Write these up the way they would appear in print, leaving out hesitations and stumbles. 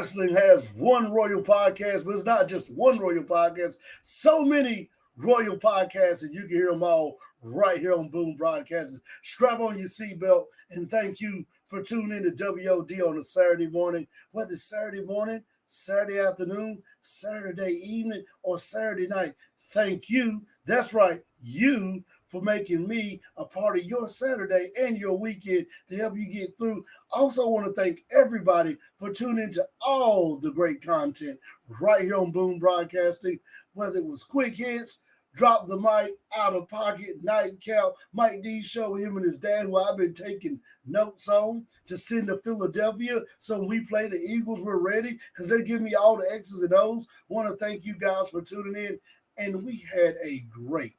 Wrestling has one royal podcast, but it's not just one royal podcast. So many royal podcasts, and you can hear them all right here on Boom Broadcasting. Strap on your seatbelt, and thank you for tuning in to WoD on a Saturday morning, whether it's Saturday morning, Saturday afternoon, Saturday evening, or Saturday night. Thank you. That's right, you, for making me a part of your Saturday and your weekend to help you get through. Also want to thank everybody for tuning into all the great content right here on Boom Broadcasting, whether it was quick hits, drop the mic, out of pocket, nightcap, Mike D show, him and his dad, who I've been taking notes on to send to Philadelphia. So we play the Eagles, we're ready because they give me all the X's and O's. Want to thank you guys for tuning in. And we had a great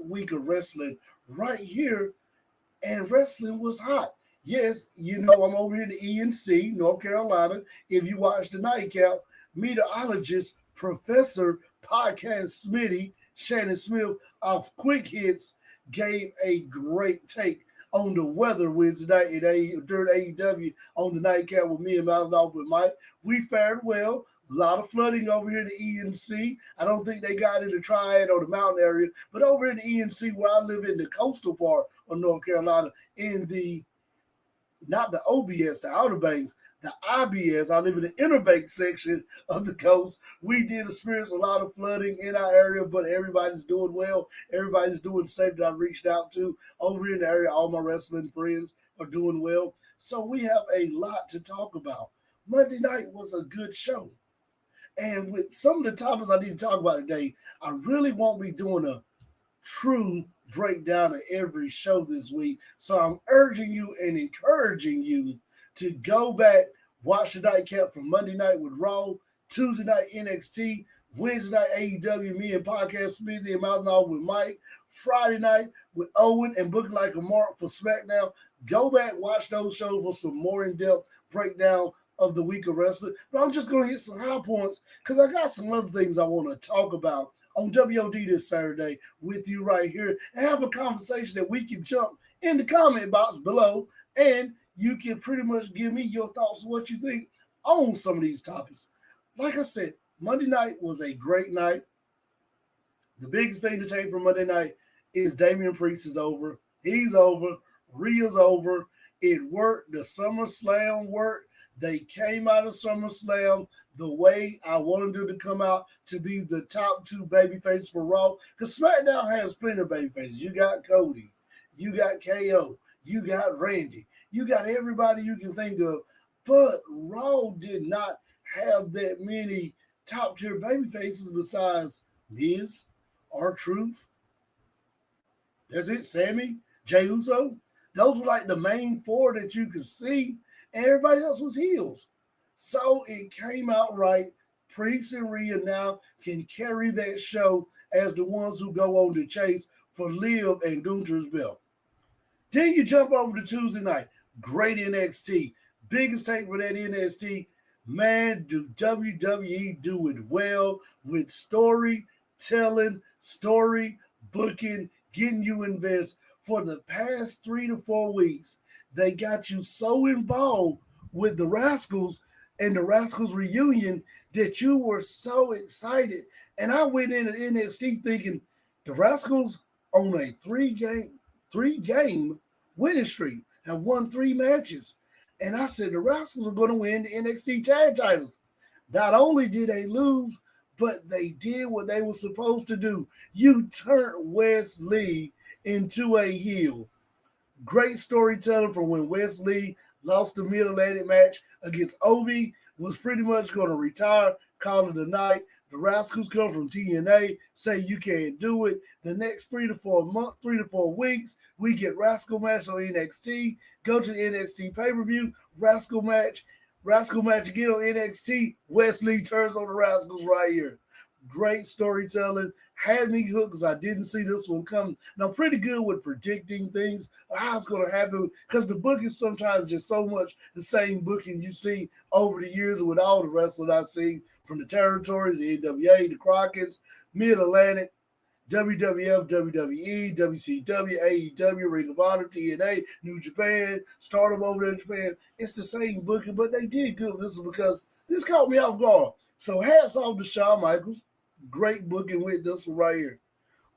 week of wrestling right here, and wrestling was hot. Yes, you know, I'm over here in the ENC, North Carolina. If you watch the nightcap, meteorologist, Professor Podcast Smitty, Shannon Smith of Quick Hits, gave a great take on the weather Wednesday night during AEW on the nightcap with me and Mountain Off with Mike. We fared well. A lot of flooding over here in the ENC. I don't think they got in the Triad or the mountain area, but over in the ENC where I live in the coastal part of North Carolina, in the, not the OBS, the Outer Banks, the IBS, I live in the Inner Banks section of the coast. We did experience a lot of flooding in our area, but everybody's doing well. Everybody's doing safe that I reached out to over in the area. All my wrestling friends are doing well. So we have a lot to talk about. Monday night was a good show. And with some of the topics I need to talk about today, I really won't be doing a true breakdown of every show this week. So I'm urging you and encouraging you to go back, watch the nightcap from Monday night with Raw, Tuesday night NXT, Wednesday night AEW, me and Podcast Smithy and Mountain Off with Mike, Friday night with Owen and Booking Like a Mark for SmackDown. Go back, watch those shows for some more in-depth breakdown of the week of wrestling. But I'm just going to hit some high points because I got some other things I want to talk about on WOD this Saturday with you right here and have a conversation that we can jump in the comment box below, and you can pretty much give me your thoughts on what you think on some of these topics. Like I said, Monday night was a great night. The biggest thing to take from Monday night is Damian Priest is over. He's over. Rhea's over. It worked. The SummerSlam worked. They came out of SummerSlam the way I wanted them to come out, to be the top two babyfaces for Raw. Because SmackDown has plenty of babyfaces. You got Cody. You got KO. You got Randy. You got everybody you can think of. But Raw did not have that many top-tier babyfaces besides Miz, R-Truth. That's it. Sammy, Jey Uso. Those were like the main four that you could see. And everybody else was heels. So it came out right. Priest and Rhea now can carry that show as the ones who go on the chase for Liv and Gunther's belt. Then you jump over to Tuesday night. Great NXT. Biggest take for that NXT. Man, do WWE do it well with storytelling, story booking, getting you invest. For the past 3 to 4 weeks, they got you so involved with the Rascals and the Rascals reunion that you were so excited. And I went in at NXT thinking the Rascals on a three-game winning streak, have won 3 matches. And I said the Rascals are going to win the NXT tag titles. Not only did they lose, but they did what they were supposed to do. You turned Wes Lee into a heel. Great storytelling from when Wes Lee lost the Mid-Atlantic match against Obi, was pretty much going to retire, call it a night. The Rascals come from TNA, say you can't do it. The next 3 to 4 weeks, we get Rascal match on NXT. Go to the NXT pay-per-view, Rascal match again on NXT. Wes Lee turns on the Rascals right here. Great storytelling. Had me hooked because I didn't see this one coming. And I'm pretty good with predicting things, how it's going to happen, because the booking sometimes just so much the same booking you see over the years with all the wrestlers I've seen from the territories, the NWA, the Crockett's, Mid-Atlantic. WWF, WWE, WCW, AEW, Ring of Honor, TNA, New Japan, Stardom over there in Japan. It's the same booking, but they did good. This is because this caught me off guard. So hats off to Shawn Michaels. Great booking with this one right here.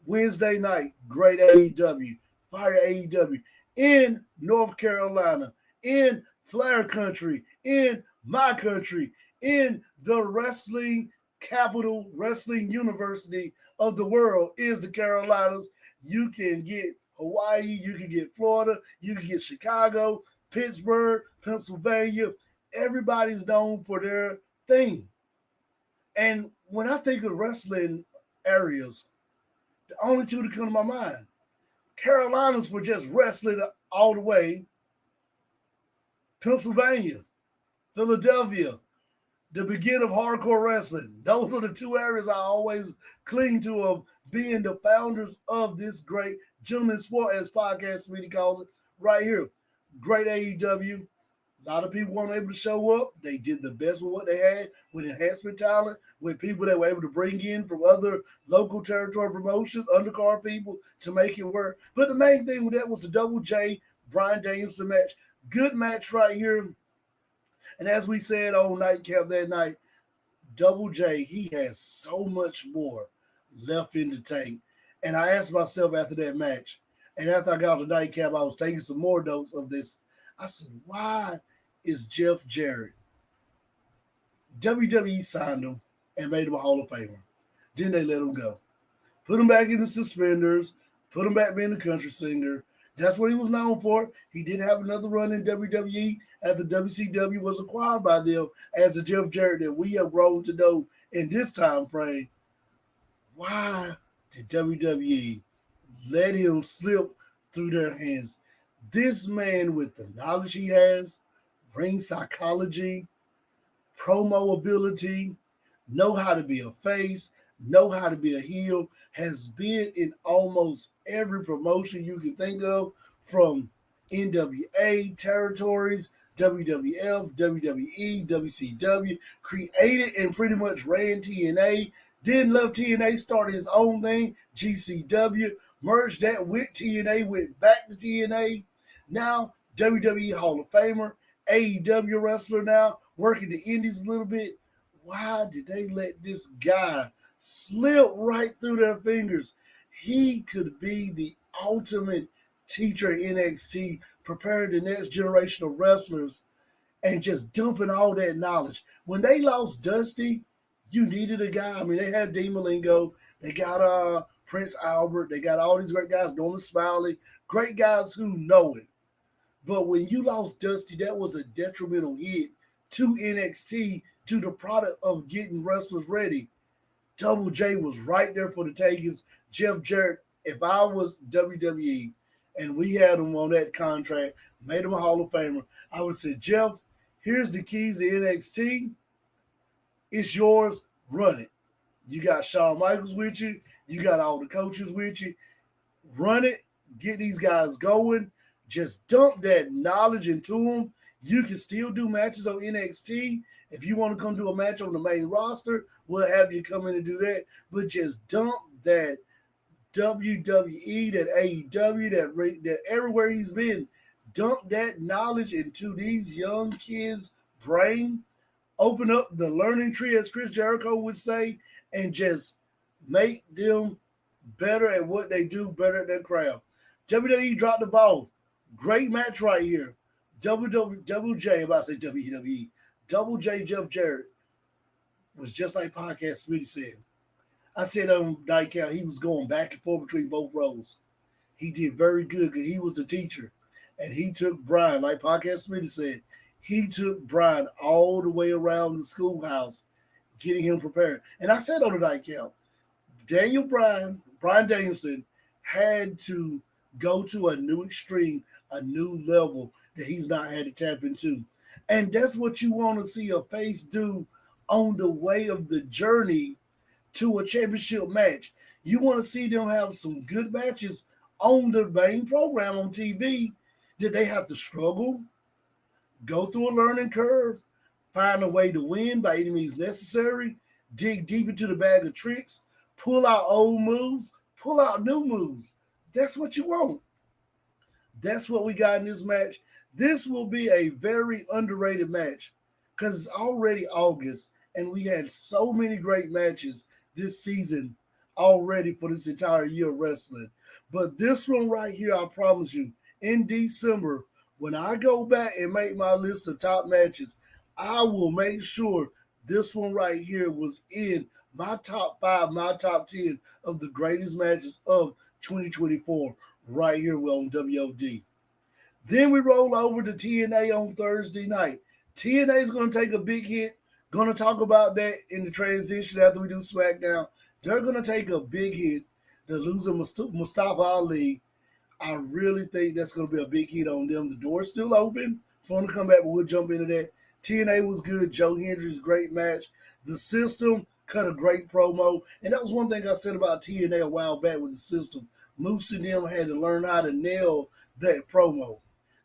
Wednesday night, great AEW. Fire AEW in North Carolina, in Flair country, in my country, in the wrestling capital, wrestling university of the world is the Carolinas. You can get Hawaii, you can get Florida, you can get Chicago, Pittsburgh, Pennsylvania. Everybody's known for their thing. And when I think of wrestling areas, the only two that come to my mind, Carolinas for just wrestling all the way, Pennsylvania, Philadelphia, the beginning of hardcore wrestling. Those are the two areas I always cling to of being the founders of this great gentleman's sport, as Podcast Smitty calls it, right here. Great AEW. A lot of people weren't able to show up. They did the best with what they had, with enhancement talent, with people that were able to bring in from other local territory promotions, undercard people to make it work. But the main thing with that was the Double J, Bryan Danielson match. Good match right here. And as we said on Nightcap that night, Double J, he has so much more left in the tank. And I asked myself after that match, and after I got to Nightcap, I was taking some more notes of this. I said, why is Jeff Jarrett? WWE signed him and made him a Hall of Famer. Then they let him go. Put him back in the suspenders, put him back being the country singer. That's what he was known for. He did have another run in WWE as the WCW was acquired by them as the Jeff Jarrett that we have grown to know in this time frame. Why did WWE let him slip through their hands? This man, with the knowledge he has, ring psychology, promo ability, know how to be a face, know how to be a heel, has been in almost every promotion you can think of, from NWA territories, WWF, WWE, WCW, created and pretty much ran TNA, then left TNA, started his own thing, GCW, merged that with TNA, went back to TNA. Now, WWE Hall of Famer, AEW wrestler now, working the indies a little bit. Why did they let this guy slip right through their fingers? He could be the ultimate teacher in NXT, preparing the next generation of wrestlers and just dumping all that knowledge. When they lost Dusty, you needed a guy. I mean, they had Dean Malenko, they got Prince Albert, they got all these great guys, Norman Smiley, great guys who know it. But when you lost Dusty, that was a detrimental hit to NXT, to the product of getting wrestlers ready. Double J was right there for the takings. Jeff Jarrett, if I was WWE and we had him on that contract, made him a Hall of Famer, I would say, Jeff, here's the keys to NXT. It's yours. Run it. You got Shawn Michaels with you. You got all the coaches with you. Run it. Get these guys going. Just dump that knowledge into them. You can still do matches on NXT. If you want to come do a match on the main roster, we'll have you come in and do that. But just dump that WWE, that AEW, that everywhere he's been, dump that knowledge into these young kids' brain. Open up the learning tree, as Chris Jericho would say, and just make them better at what they do, better at their craft. WWE dropped the ball. Great match right here. Double J, about to say WWE. Double J Jeff Jarrett was just like Podcast Smitty said. I said on Nightcap, he was going back and forth between both roles. He did very good because he was the teacher. And he took Bryan, like Podcast Smitty said, he took Bryan all the way around the schoolhouse, getting him prepared. And I said on the Nightcap, Bryan Danielson had to go to a new extreme, a new level that he's not had to tap into. And that's what you want to see a face do on the way of the journey to a championship match. You want to see them have some good matches on the main program on TV that they have to struggle, go through a learning curve, find a way to win by any means necessary, dig deep into the bag of tricks, pull out old moves, pull out new moves. That's what you want. That's what we got in this match. This will be a very underrated match because it's already August and we had so many great matches this season already for this entire year of wrestling. But this one right here, I promise you, in December, when I go back and make my list of top matches, I will make sure this one right here was in my top 5, my top 10 of the greatest matches of 2024 right here on WoD. Then we roll over to TNA on Thursday night. TNA is going to take a big hit. Going to talk about that in the transition after we do SmackDown. They're going to take a big hit. They're losing Mustafa Ali. I really think that's going to be a big hit on them. The door's still open for them to come back, but we'll jump into that. TNA was good. Joe Hendry's great match. The System cut a great promo. And that was one thing I said about TNA a while back with the System. Moose and them had to learn how to nail that promo.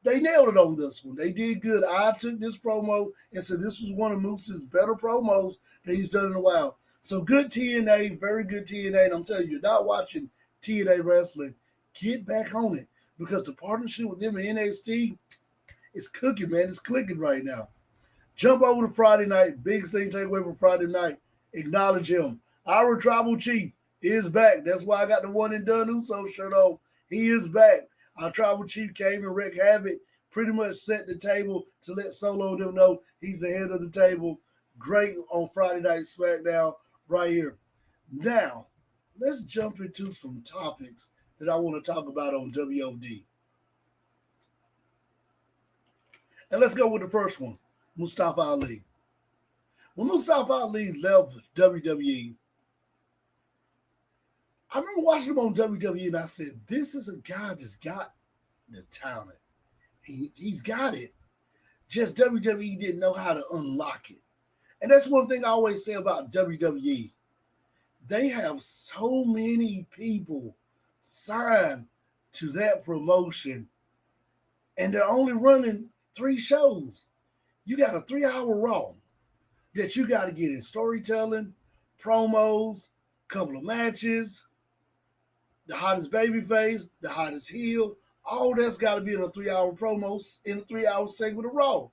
They nailed it on this one. They did good. I took this promo and said this was one of Moose's better promos that he's done in a while. So good TNA, very good TNA. And I'm telling you, you're not watching TNA wrestling, get back on it because the partnership with them in NXT is cooking, man. It's clicking right now. Jump over to Friday night. Biggest thing to take away from Friday night. Acknowledge him. Our tribal chief is back. That's why I got the one and done Uso shirt on. He is back. Our tribal chief came and wreaked havoc, pretty much set the table to let Solo them know he's the head of the table. Great on Friday Night SmackDown right here. Now, let's jump into some topics that I want to talk about on WoD. And let's go with the first one, Mustafa Ali. When Mustafa Ali left WWE, I remember watching him on WWE and I said, this is a guy that's got the talent. He's got it. Just WWE didn't know how to unlock it. And that's one thing I always say about WWE. They have so many people signed to that promotion and they're only running 3 shows. You got a 3-hour Raw that you got to get in storytelling, promos, couple of matches, the hottest babyface, the hottest heel, all that's got to be in a 3-hour promo, in a 3-hour segment of Raw.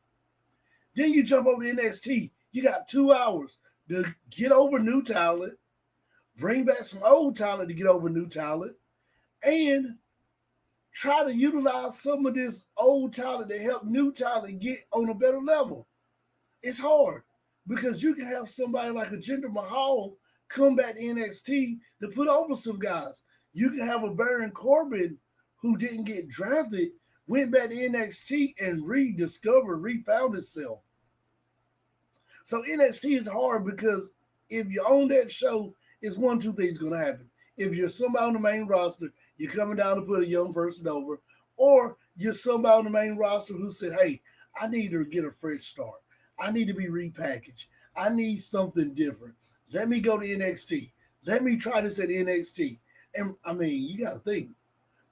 Then you jump over to NXT. You got 2 hours to get over new talent, bring back some old talent to get over new talent, and try to utilize some of this old talent to help new talent get on a better level. It's hard because you can have somebody like a Jinder Mahal come back to NXT to put over some guys. You can have a Baron Corbin who didn't get drafted, went back to NXT and refound itself. So NXT is hard because if you own that show, it's 1-2 things going to happen. If you're somebody on the main roster, you're coming down to put a young person over, or you're somebody on the main roster who said, hey, I need to get a fresh start. I need to be repackaged. I need something different. Let me go to NXT. Let me try this at NXT. And, I mean, you got to think.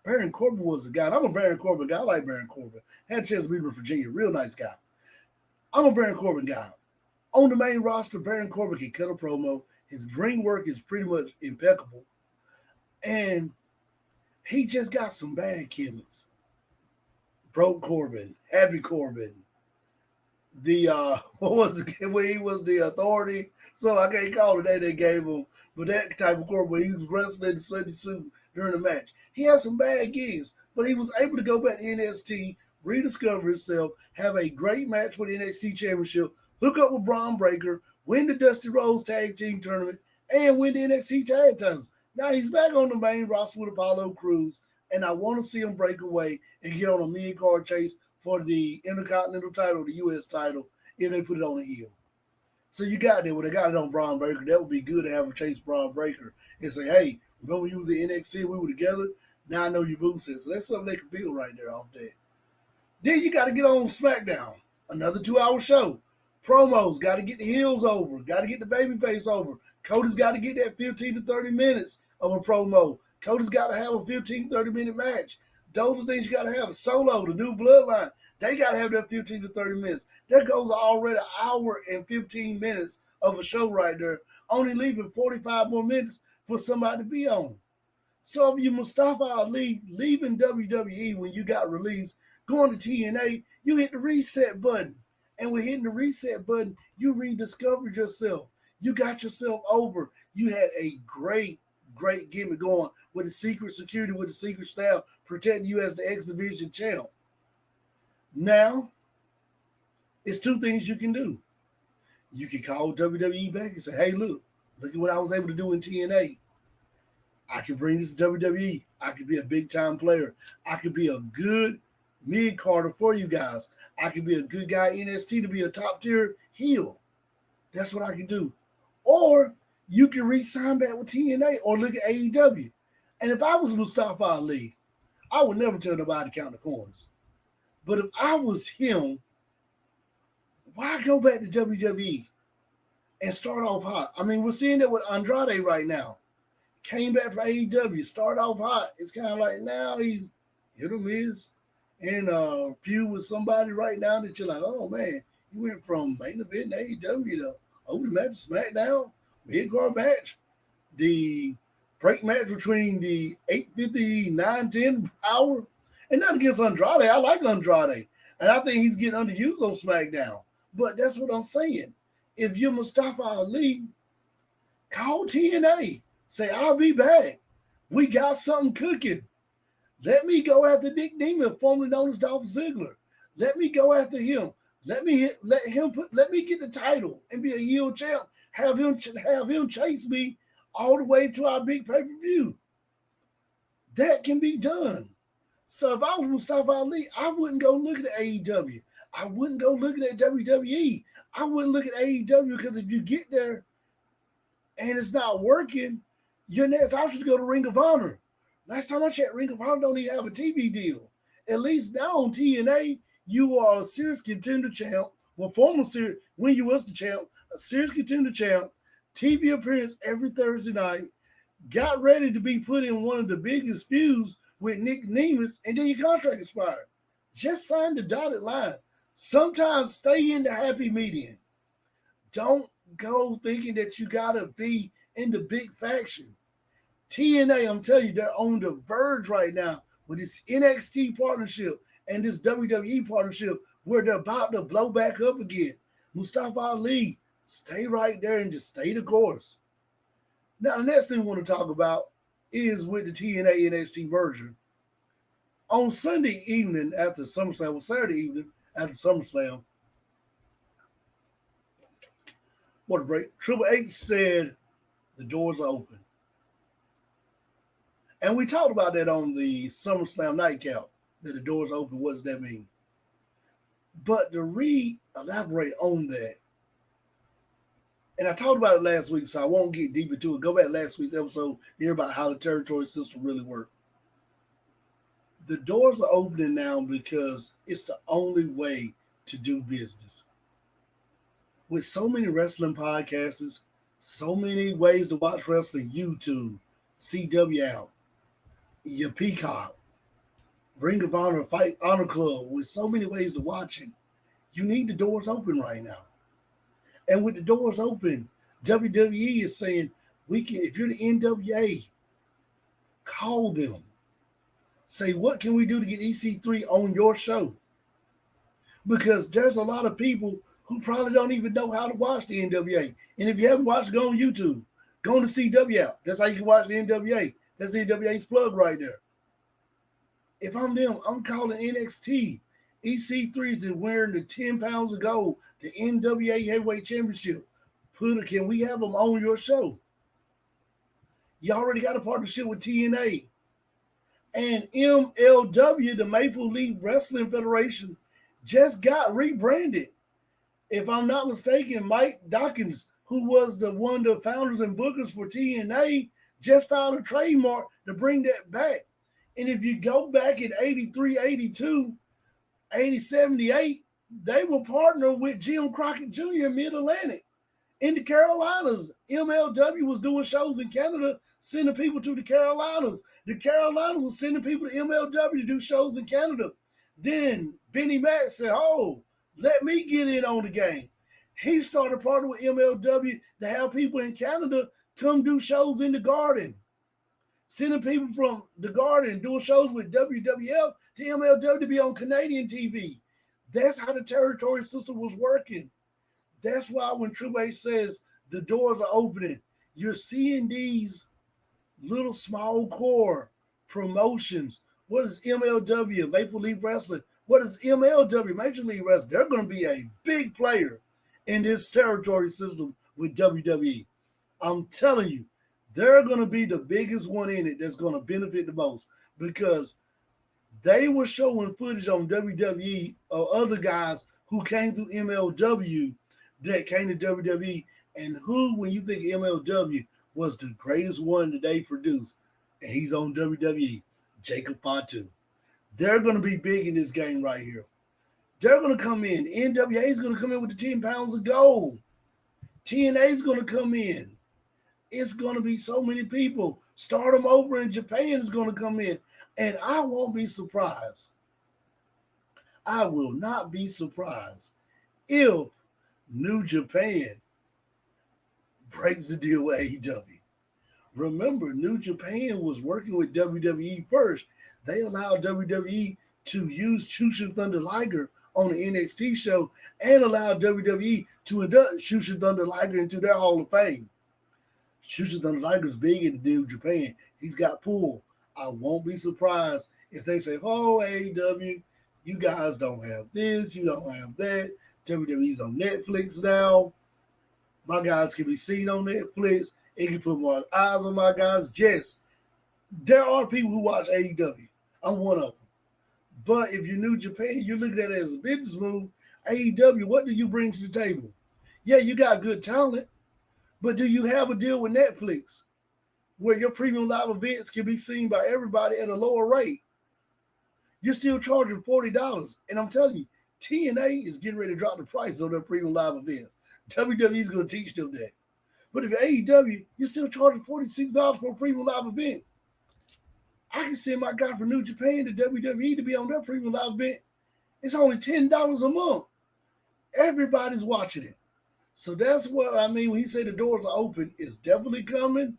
Baron Corbin was a guy. I'm a Baron Corbin guy. I like Baron Corbin. Had a chance to meet him in Virginia. Real nice guy. I'm a Baron Corbin guy. On the main roster, Baron Corbin can cut a promo. His ring work is pretty much impeccable. And he just got some bad gimmicks. Broke Corbin, Happy Corbin, what was it when he was the authority? So I can't call it that they gave him, but that type of Corbin, he was wrestling in the Sunday suit during the match. He had some bad gigs, but he was able to go back to NXT, rediscover himself, have a great match for the NXT Championship, hook up with Braun Breaker, win the Dusty Rhodes Tag Team Tournament, and win the NXT Tag Titles. Now he's back on the main roster with Apollo Crews, and I want to see him break away and get on a mid-card chase for the Intercontinental title, the U.S. title, if they put it on the heel. So you got that. When they got it on Braun Breaker, that would be good to have a chase Braun Breaker and say, hey, remember you was in NXT, we were together? Now I know your boo says. So that's something they can build right there off that. Then you got to get on SmackDown. Another 2-hour show. Promos, got to get the heels over, got to get the babyface over. Cody's got to get that 15 to 30 minutes of a promo. Cody's got to have a 15, 30-minute match. Those are things you got to have. Solo, the new bloodline, they got to have that 15 to 30 minutes. That goes already an hour and 15 minutes of a show right there, only leaving 45 more minutes for somebody to be on. So if you Mustafa Ali leaving WWE when you got released, going to TNA, you hit the reset button. And with hitting the reset button, you rediscovered yourself. You got yourself over. You had a great gimmick going with the secret security, with the secret staff protecting you as the X Division champ. Now, it's two things you can do. You can call WWE back and say, hey, look at what I was able to do in TNA. I can bring this to WWE. I could be a big-time player. I could be a good mid-carder for you guys. I could be a good guy in NXT to be a top-tier heel. That's what I can do. Or you can re-sign back with TNA or look at AEW. And if I was Mustafa Ali, I would never tell nobody to count the coins. But if I was him, why go back to WWE and start off hot? I mean, we're seeing that with Andrade right now. Came back from AEW, started off hot. It's kind of like now he's hit or miss. And feud with somebody right now that you're like, oh man, you went from main event to AEW to open match to SmackDown, mid-card match, the break match between the 8:50, 9:10 hour. And not against Andrade. I like Andrade. And I think he's getting underused on SmackDown. But that's what I'm saying. If you're Mustafa Ali, call TNA. Say, I'll be back. We got something cooking. Let me go after Nick Demon, formerly known as Dolph Ziggler. Let me go after him. Let me get the title and be a heel champ. Have him chase me all the way to our big pay-per-view. That can be done. So if I was Mustafa Ali, I wouldn't go looking at AEW. I wouldn't go looking at WWE. I wouldn't look at AEW because if you get there and it's not working, your next option is to go to Ring of Honor. Last time I checked, Ring of Honor don't even have a TV deal. At least now on TNA, you are a serious contender champ. Well, former series, when you was the champ, a serious contender champ, TV appearance every Thursday night, got ready to be put in one of the biggest feuds with Nick Nemeth, and then your contract expired. Just sign the dotted line. Sometimes stay in the happy medium. Don't go thinking that you got to be in the big faction. TNA, I'm telling you, they're on the verge right now with this NXT partnership and this WWE partnership where they're about to blow back up again. Mustafa Ali, stay right there and just stay the course. Now, the next thing we want to talk about is with the TNA NXT merger. On Sunday evening after SummerSlam, well, Saturday evening after SummerSlam, what a break. Triple H said the doors are open. And we talked about that on the SummerSlam nightcap, that the doors are open. What does that mean? But to re-elaborate on that, and I talked about it last week, so I won't get deep into it. Go back to last week's episode to hear about how the territory system really works. The doors are opening now because it's the only way to do business. With so many wrestling podcasts, so many ways to watch wrestling, YouTube, CW out, your Peacock, Ring of Honor, Fight Honor Club, with so many ways to watch it, you need the doors open right now. And with the doors open, WWE is saying, we can, if you're the NWA, call them. Say, what can we do to get EC3 on your show? Because there's a lot of people who probably don't even know how to watch the NWA. And if you haven't watched it, go on YouTube. Go on to CW out. That's how you can watch the NWA. That's the NWA's plug right there. If I'm them, I'm calling NXT. EC3 is wearing the 10 pounds of gold, the NWA Heavyweight Championship. Can we have them on your show? You already got a partnership with TNA. And MLW, the Maple Leaf Wrestling Federation, just got rebranded. If I'm not mistaken, Mike Dawkins, who was one of the founders and bookers for TNA, just filed a trademark to bring that back. And if you go back in 83, 82, 80, 78, they were partnered with Jim Crockett Jr. in Mid-Atlantic. In the Carolinas, MLW was doing shows in Canada, sending people to the Carolinas. The Carolinas was sending people to MLW to do shows in Canada. Then Benny Mack said, oh, let me get in on the game. He started partnering with MLW to have people in Canada come do shows in the Garden. Sending people from the Garden doing shows with WWF to MLW to be on Canadian TV. That's how the territory system was working. That's why when Triple H says the doors are opening, you're seeing these little small core promotions. What is MLW, Maple Leaf Wrestling? What is MLW, Major League Wrestling? They're going to be a big player in this territory system with WWE. I'm telling you, they're going to be the biggest one in it that's going to benefit the most, because they were showing footage on WWE of other guys who came through MLW that came to WWE, and who, when you think MLW, was the greatest one that they produced, and he's on WWE, Jacob Fatu. They're going to be big in this game right here. They're going to come in. NWA is going to come in with the 10 pounds of gold. TNA is going to come in. It's going to be so many people. Stardom over in Japan is going to come in. And I won't be surprised. I will not be surprised if New Japan breaks the deal with AEW. Remember, New Japan was working with WWE first. They allowed WWE to use Chushin Thunder Liger on the NXT show and allowed WWE to induct Chushin Thunder Liger into their Hall of Fame. Chushin Thunder Liger is big in New Japan. He's got pull. I won't be surprised if they say, oh, AEW, you guys don't have this, you don't have that. WWE's on Netflix now. My guys can be seen on Netflix. It can put more eyes on my guys. Yes, there are people who watch AEW. I'm one of them. But if you're New Japan, you look at it as a business move. AEW, what do you bring to the table? Yeah, you got good talent, but do you have a deal with Netflix where your premium live events can be seen by everybody at a lower rate? You're still charging $40. And I'm telling you, TNA is getting ready to drop the price on their premium live events. WWE is going to teach them that. But if you're AEW, you're still charging $46 for a premium live event. I can send my guy from New Japan to WWE to be on their premium live event. It's only $10 a month. Everybody's watching it. So that's what I mean when he said the doors are open. It's definitely coming.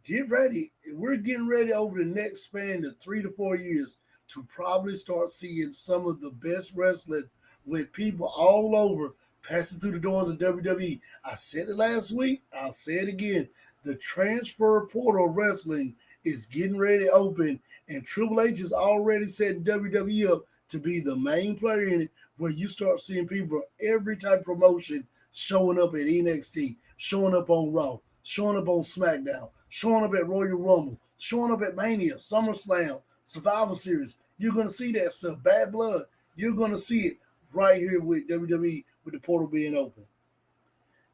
Get ready. We're getting ready over the next span of 3 to 4 years to probably start seeing some of the best wrestling with people all over passing through the doors of WWE. I said it last week. I'll say it again. The transfer portal wrestling is getting ready to open, and Triple H is already setting WWE up to be the main player in it, where you start seeing people from every type of promotion showing up at NXT, showing up on Raw, showing up on SmackDown, showing up at Royal Rumble, showing up at Mania, SummerSlam, Survivor Series. You're going to see that stuff. Bad Blood. You're going to see it right here with WWE, with the portal being open.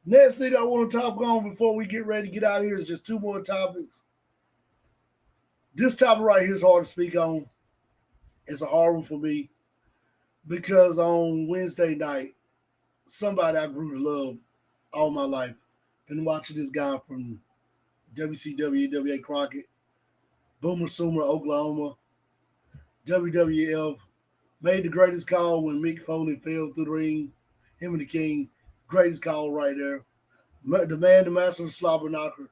Next thing I want to talk on before we get ready to get out of here is just 2 more topics. This topic right here is hard to speak on. It's a hard one for me because on Wednesday night, somebody I grew to love all my life, been watching this guy from WCW, W.A. Crockett, Boomer Sooner, Oklahoma, WWF, made the greatest call when Mick Foley fell through the ring, him and the King, greatest call right there. The man, the master of the slobber knocker.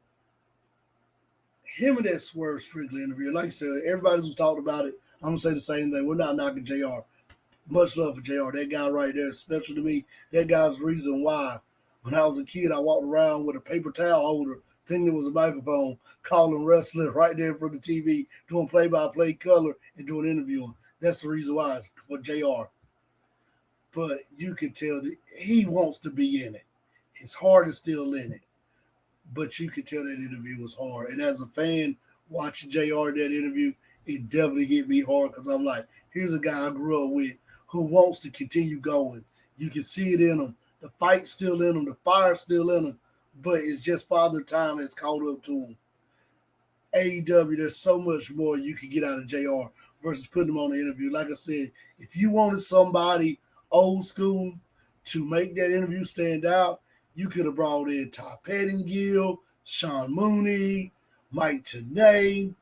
Him and that Swerve Strickland interview, like I said, everybody who's talked about it, I'm going to say the same thing. We're not knocking JR. Much love for JR. That guy right there is special to me. That guy's the reason why when I was a kid, I walked around with a paper towel holder, thinking it was a microphone, calling wrestling right there in front of the TV, doing play-by-play color and doing interviewing. That's the reason why for JR. But you can tell that he wants to be in it. His heart is still in it. But you could tell that interview was hard. And as a fan watching JR in that interview, it definitely hit me hard because I'm like, here's a guy I grew up with who wants to continue going. You can see it in him. The fight's still in him. The fire's still in him. But it's just Father Time has caught up to him. AEW, there's so much more you can get out of JR versus putting him on the interview. Like I said, if you wanted somebody old school to make that interview stand out, you could have brought in Todd Pettingill, Sean Mooney, Mike Tenay,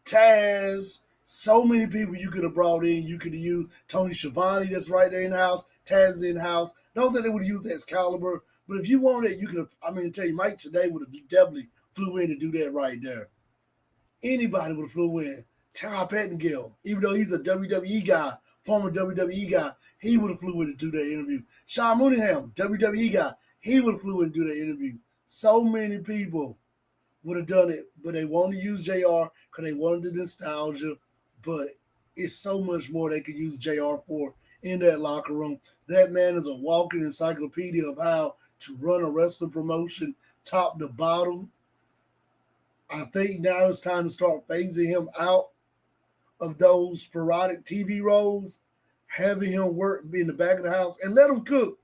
Taz. So many people you could have brought in. You could have used Tony Schiavone, that's right there in the house. Taz in house. Don't think they would have used Excalibur. But if you wanted it, you could have, I tell you, Mike Tenay would have definitely flew in to do that right there. Anybody would have flew in. Ty Pettengill, even though he's a WWE guy, former WWE guy, he would have flew in to do that interview. Sean Mooneyham, WWE guy, he would have flew in to do that interview. So many people would have done it, but they wanted to use JR because they wanted the nostalgia. But it's so much more they could use JR for in that locker room. That man is a walking encyclopedia of how to run a wrestling promotion top to bottom. I think now it's time to start phasing him out of those sporadic TV roles, having him work in the back of the house, and let him cook.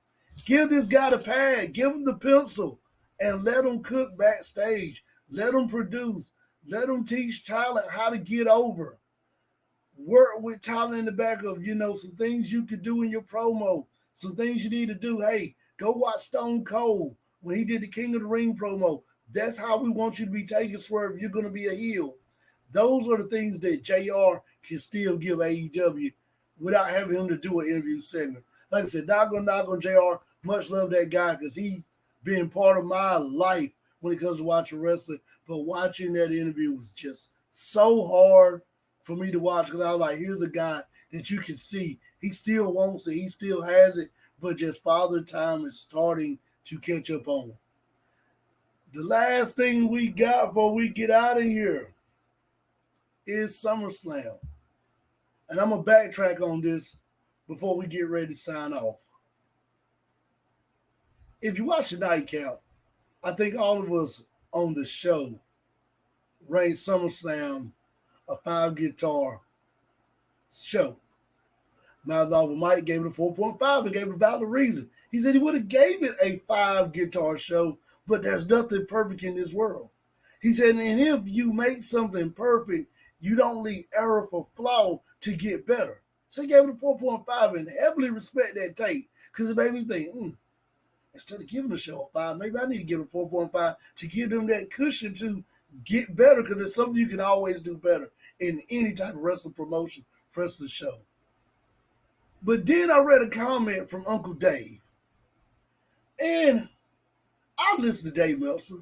Give this guy the pad, give him the pencil, and let him cook backstage. Let him produce. Let him teach talent how to get over. Work with talent in the back of, some things you could do in your promo, some things you need to do. Hey, go watch Stone Cold when he did the King of the Ring promo. That's how we want you to be taking, Swerve. You're going to be a heel. Those are the things that JR can still give AEW without having him to do an interview segment. Like I said, not going to knock on JR. Much love that guy because he's been part of my life when it comes to watching wrestling. But watching that interview was just so hard for me to watch because I was like, here's a guy that you can see. He still wants it. He still has it. But just Father Time is starting to catch up on him. The last thing we got before we get out of here is SummerSlam. And I'm going to backtrack on this before we get ready to sign off. If you watch the nightcap, I think all of us on the show rated SummerSlam a 5-guitar show. Malcolm Mike gave it a 4.5 and gave it a valid reason. He said he would have gave it a 5-guitar show, but there's nothing perfect in this world. He said, and if you make something perfect, you don't leave error for flaw to get better. So he gave it a 4.5 and heavily respect that take because it made me think, instead of giving the show a 5, maybe I need to give it a 4.5 to give them that cushion to get better because it's something you can always do better in any type of wrestling promotion, wrestling show. But then I read a comment from Uncle Dave. And I listened to Dave Meltzer,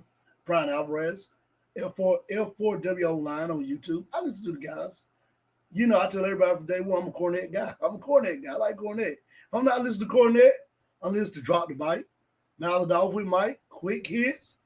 Brian Alvarez, L4W Online on YouTube. I listen to the guys. I tell everybody from day one, I'm a Cornette guy. I'm a Cornette guy. I like Cornette. If I'm not listening to Cornette, I'm listening to Drop the Mic, Mouth It Off with Mike, Quick Hits,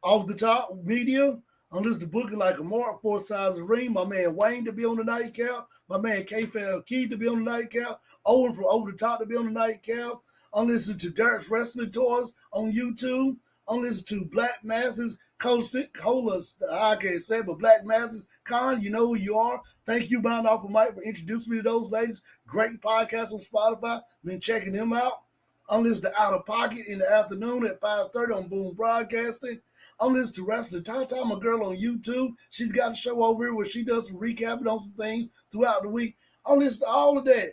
Off the Top Media. I'm listening to Booking Like a Mark, Four Sides of Ring. My man Wayne to be on the nightcap. My man K-Fel Keith to be on the nightcap. Owen from Over the Top to be on the nightcap. I'm listening to Derek's Wrestling Tours on YouTube. I'm listening to Black Masses, I can't say, but Black Masses, Con, you know who you are. Thank you, Bound Off of Mike, for introducing me to those ladies. Great podcast on Spotify. Been checking them out. I'm listening to Out of Pocket in the afternoon at 5:30 on Boom Broadcasting. I'm listening to Wrestling Tata, my girl on YouTube. She's got a show over here where she does some recapping on some things throughout the week. I'm listening to all of that.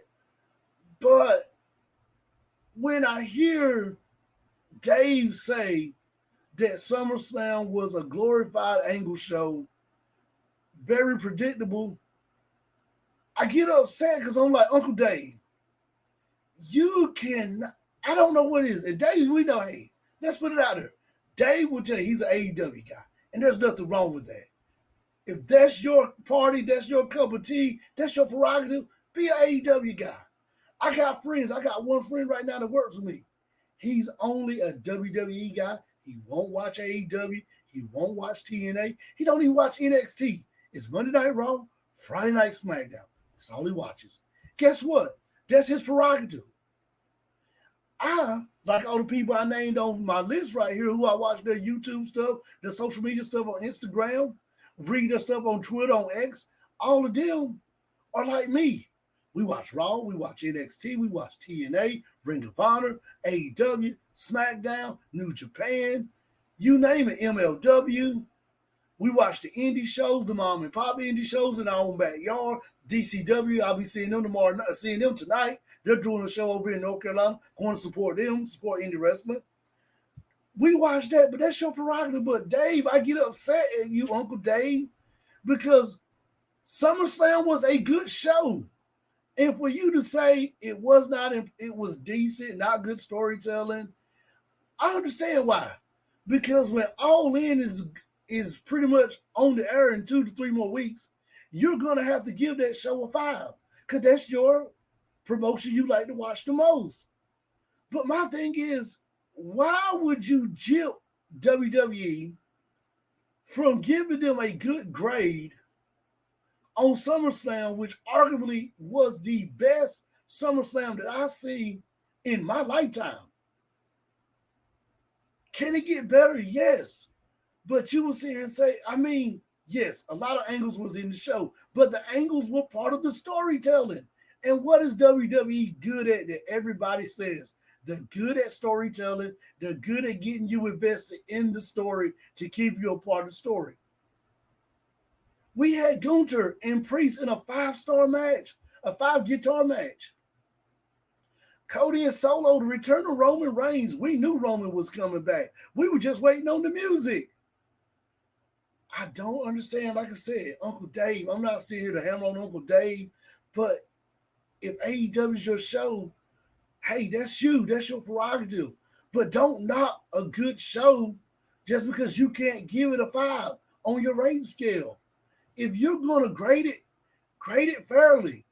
But when I hear Dave say that SummerSlam was a glorified angle show, very predictable, I get upset because I'm like, Uncle Dave, I don't know what it is. And Dave, we know, hey, let's put it out there. Dave will tell you he's an AEW guy, and there's nothing wrong with that. If that's your party, that's your cup of tea, that's your prerogative, be an AEW guy. I got friends. I got one friend right now that works with me. He's only a WWE guy. He won't watch AEW. He won't watch TNA. He don't even watch NXT. It's Monday Night Raw, Friday Night SmackDown. That's all he watches. Guess what? That's his prerogative. I, like all the people I named on my list right here, who I watch their YouTube stuff, their social media stuff on Instagram, read their stuff on Twitter, on X, all of them are like me. We watch Raw, we watch NXT, we watch TNA, Ring of Honor, AEW, SmackDown, New Japan, you name it, MLW. We watch the indie shows, the mom and pop indie shows in our own backyard. DCW, I'll be seeing them tomorrow, seeing them tonight. They're doing a show over in North Carolina. Going to support them, support indie wrestling. We watch that, but that's your prerogative. But Dave, I get upset at you, Uncle Dave, because SummerSlam was a good show. And for you to say it was not, it was decent, not good storytelling, I understand why. Because when All In is is pretty much on the air in 2 to 3 more weeks, you're going to have to give that show a 5 because that's your promotion you like to watch the most. But my thing is, why would you jip WWE from giving them a good grade on SummerSlam, which arguably was the best SummerSlam that I've seen in my lifetime? Can it get better? Yes. But you will sit here and say, I mean, yes, a lot of angles was in the show, but the angles were part of the storytelling. And what is WWE good at that everybody says? They're good at storytelling. They're good at getting you invested in the story to keep you a part of the story. We had Gunther and Priest in a 5-star match, a 5-guitar match. Cody and Solo, the return of Roman Reigns. We knew Roman was coming back. We were just waiting on the music. I don't understand, like I said, Uncle Dave. I'm not sitting here to hammer on Uncle Dave, but if AEW is your show, hey, that's you. That's your prerogative. But don't knock a good show just because you can't give it a 5 on your rating scale. If you're going to grade it fairly.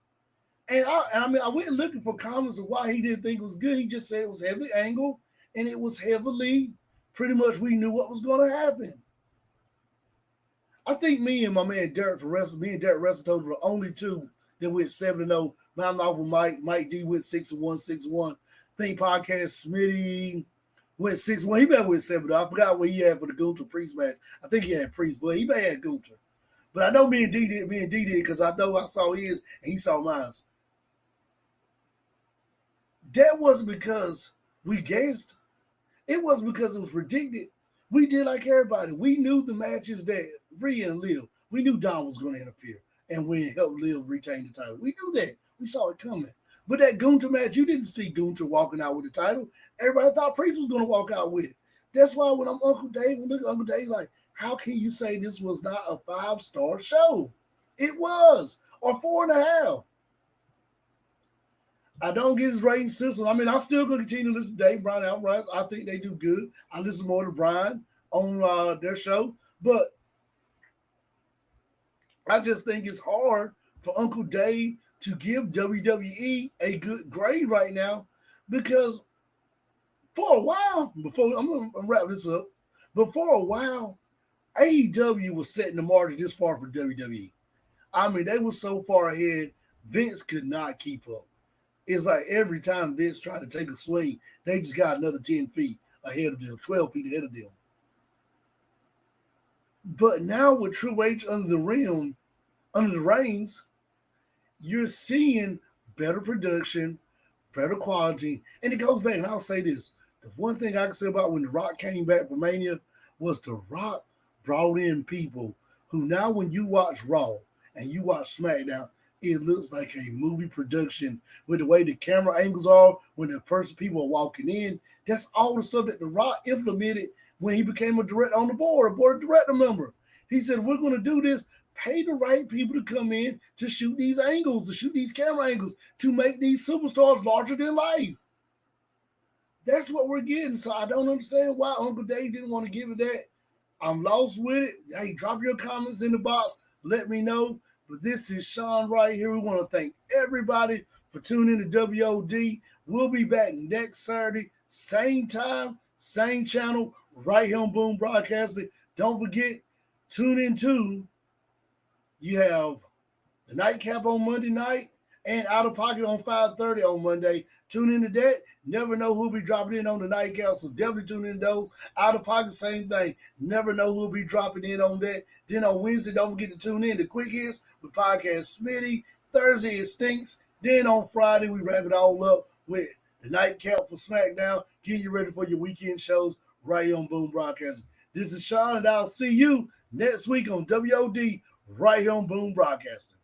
And I went looking for comments of why he didn't think it was good. He just said it was heavily angled and it was heavily, pretty much we knew what was going to happen. I think me and my man Derek from Wrestle, me and Derek Wrestle were only two that went 7-0. Mountain off with Mike D went 6-1, 6-1. Think Podcast Smitty went 6-1. He better went 7-0. I forgot what he had for the Gunther Priest match. I think he had Priest, but he may have Gunther. But I know me and D did because I know I saw his and he saw mine. That wasn't because we guessed. It wasn't because it was predicted. We did like everybody. We knew the matches that Rhea and Liv, we knew Don was going to interfere and we helped Liv retain the title. We knew that. We saw it coming. But that Gunther match, you didn't see Gunther walking out with the title. Everybody thought Priest was going to walk out with it. That's why when I'm Uncle Dave, look at Uncle Dave like, how can you say this was not a 5-star show? It was, or 4.5. I don't get his rating system. I mean, I'm still going to continue to listen to Dave, Brian, Alvarez. I think they do good. I listen more to Brian on their show. But I just think it's hard for Uncle Dave to give WWE a good grade right now because for a while, I'm going to wrap this up, but for a while, AEW was setting the margin this far for WWE. I mean, they were so far ahead, Vince could not keep up. It's like every time Vince tried to take a swing, they just got another 10 feet ahead of them, 12 feet ahead of them. But now with Triple H under the reins, you're seeing better production, better quality. And it goes back, and I'll say this. The one thing I can say about when The Rock came back from Mania was The Rock brought in people who now when you watch Raw and you watch SmackDown, it looks like a movie production with the way the camera angles are, when the people are walking in. That's all the stuff that The Rock implemented when he became a board of director member. He said, we're going to do this, pay the right people to come in to shoot these angles, to shoot these camera angles, to make these superstars larger than life. That's what we're getting. So I don't understand why Uncle Dave didn't want to give it that. I'm lost with it. Hey, drop your comments in the box. Let me know. But this is Shawn right here. We want to thank everybody for tuning in to WoD. We'll be back next Saturday, same time, same channel, right here on Boom Broadcasting. Don't forget, tune in too. You have the Nightcap on Monday night and Out of Pocket on 5:30 on Monday. Tune into that. Never know who'll be dropping in on the Nightcap, so definitely tune in to those. Out of Pocket, same thing. Never know who'll be dropping in on that. Then on Wednesday, don't forget to tune in to Quick Hits with Podcast Smitty. Thursday, it stinks. Then on Friday, we wrap it all up with the Nightcap for SmackDown. Getting you ready for your weekend shows right here on Boom Broadcasting. This is Shawn, and I'll see you next week on WoD right here on Boom Broadcasting.